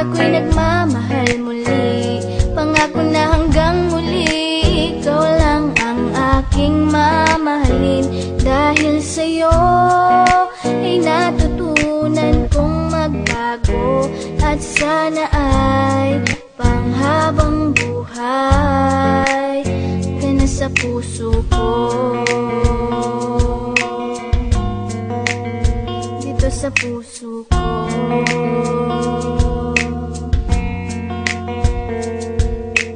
ako'y nagmamahal muli. Pangako na hanggang muli, ikaw lang ang aking mamahalin. Dahil sa'yo ay natutunan kong magbago, at sana ay panghabang buhay ka na sa puso ko. Dito sa puso ko.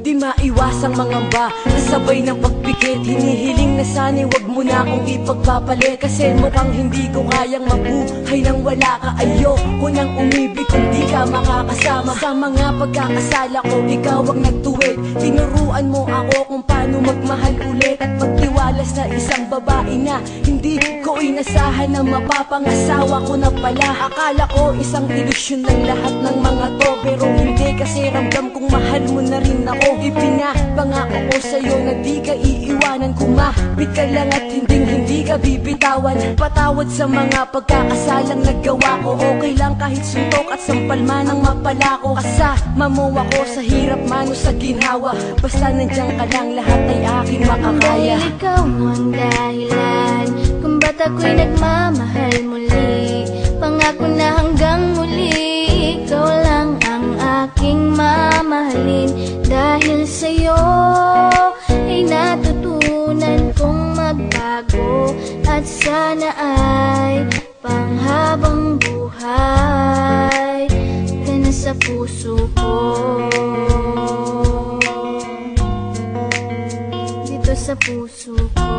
Di maiwasang mangamba, nasabay ng pagpikit. Hinihiling na sana'y wag mo na akong ipagpapalit, kasi mukhang hindi ko kayang mabuhay nang wala ka. Ayoko nang umibig kung di ka makakasama. Sa mga pagkakasala ko, ikaw ang nagtuwid. Tinuruan mo ako kung paano magmahal ulit, at pagtiwala sa isang babae na hindi ko inasahan na mapapangasawa ko na pala. Akala ko isang ilusyon lang lahat ng mga to, pero hindi, kasi ramdam kong mahal mo na rin ako. Ipinapangako ko sa'yo na di ka iiwanan. Kumapit ka lang at hindi ka bibitawan. Patawad sa mga pagkakasalang nagawa ko. Okay lang kahit suntok at sampal man ang mapala ko. Kasama mo ako sa hirap man o sa ginhawa, basta nandiyan ka lang, lahat ay aking makakaya. Dahil ikaw ang dahilan kung ba't ako'y nagmamahal muli. Pangako na hanggang muli, ikaw lang ang aking mamahalin. Dahil sa'yo ay natutunan kong magbago, at sana ay panghabang buhay ka na sa puso ko. Dito sa puso ko.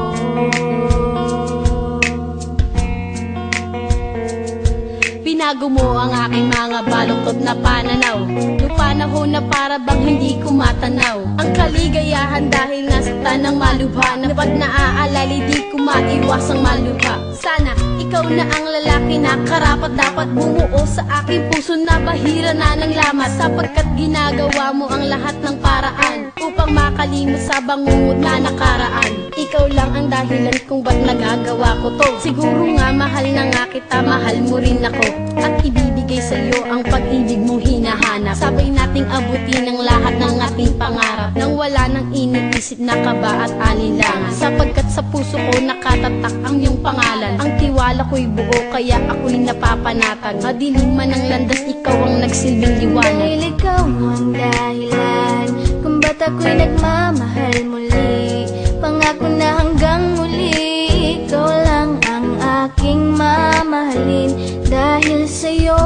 Binago mo ang aking mga baluktot na pananaw, noong panahon na para bang hindi ko matanaw ang kaligayahan, dahil nasaktan ng malubha, na pag naaalala di ko maiwasang malubha. Sana ikaw na ang lalaki na karapat dapat bumuo sa aking puso na bahira na ng lamat, sapagkat ginagawa mo ang lahat ng paraan upang makalimot sa bangungot na nakaraan. Ikaw lang ang dahilan kung ba't nagagawa ko to. Siguro nga mahal na nga kita, mahal mo rin ako, at ibibigay sa iyo ang pag-ibig mong hinahanap. Sabay nating abutin ang lahat ng ating pangarap, nang wala nang iniisip na kaba at alinlangan, sapagkat sa puso ko nakatatak ang iyong pangalan. Ang tiwala ko'y buo, kaya ako'y napapanatag. Madilim man ang landas, ikaw ang nagsilbing liwanag. Dahil ikaw ang dahilan kung ba't ako'y nagmamahal muli. Pangako na hanggang muli, ikaw lang ang aking mamahalin. Dahil sa'yo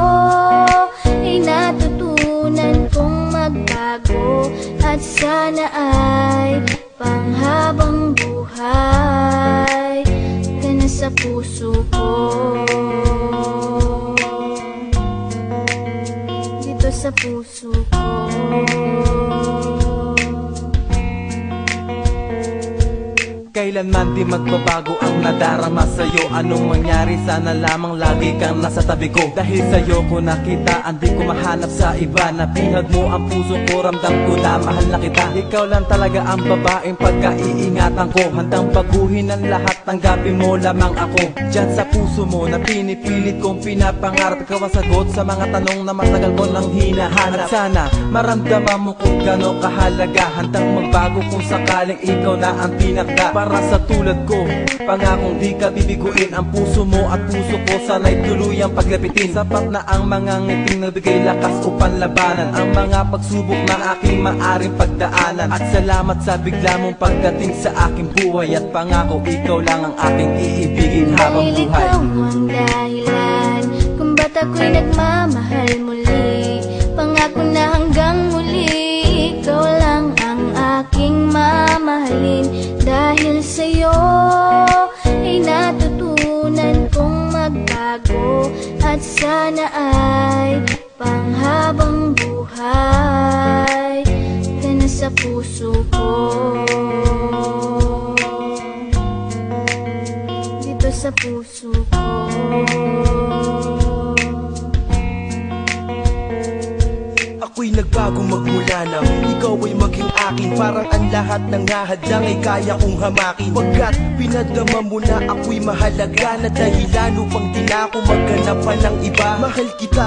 ay natutunan kong magbago, at sana ay panghabang buhay ka na sa puso ko. Dito sa puso ko. Kailanman di magbabago ang nadarama sa'yo. Anong mangyari, sana lamang lagi kang nasa tabi ko. Dahil sa'yo ko nakita, hindi ko mahanap sa iba. Napihag mo ang puso ko, ramdam ko na mahal na kita. Ikaw lang talaga ang babaeng pagkaiingatan ko. Handang baguhin ang lahat, tanggapin mo lamang ako. Diyan sa puso mo na pinipilit kong pinapangarap, ikaw ang sagot sa mga tanong na matagal ko nang hinahanap. At sana maramdaman mo kung gano'ng kahalaga, handang magbago kung sakaling ikaw na ang pinakda. Para sa tulad ko, pangakong di ka bibiguin. Ang puso mo at puso ko sana'y tuluyang paglapitin. Sapat na ang mga ngiting nagbigay lakas upang labanan ang mga pagsubok na aking maaring pagdaanan. At salamat sa bigla mong pagdating sa aking buhay, at pangako ikaw lang ang aking iibigin habang Dahil buhay. ikaw ang dahilan kung ba't ako'y nagmamahal muli. Pangako na hanggang muli, ikaw lang ang aking mamahalin. Dahil sa'yo ay natutunan kong magbago, at sana ay panghabang buhay ka na sa puso ko. Dito sa puso ko. Ako'y nagbago magmula na ikaw ay maging akin. Parang ang lahat ng nahadlang ay kaya kong hamakin, pagkat pinadama mo na ako'y mahalaga na dahilan upang di na ako maghanap pa ng iba. Mahal kita.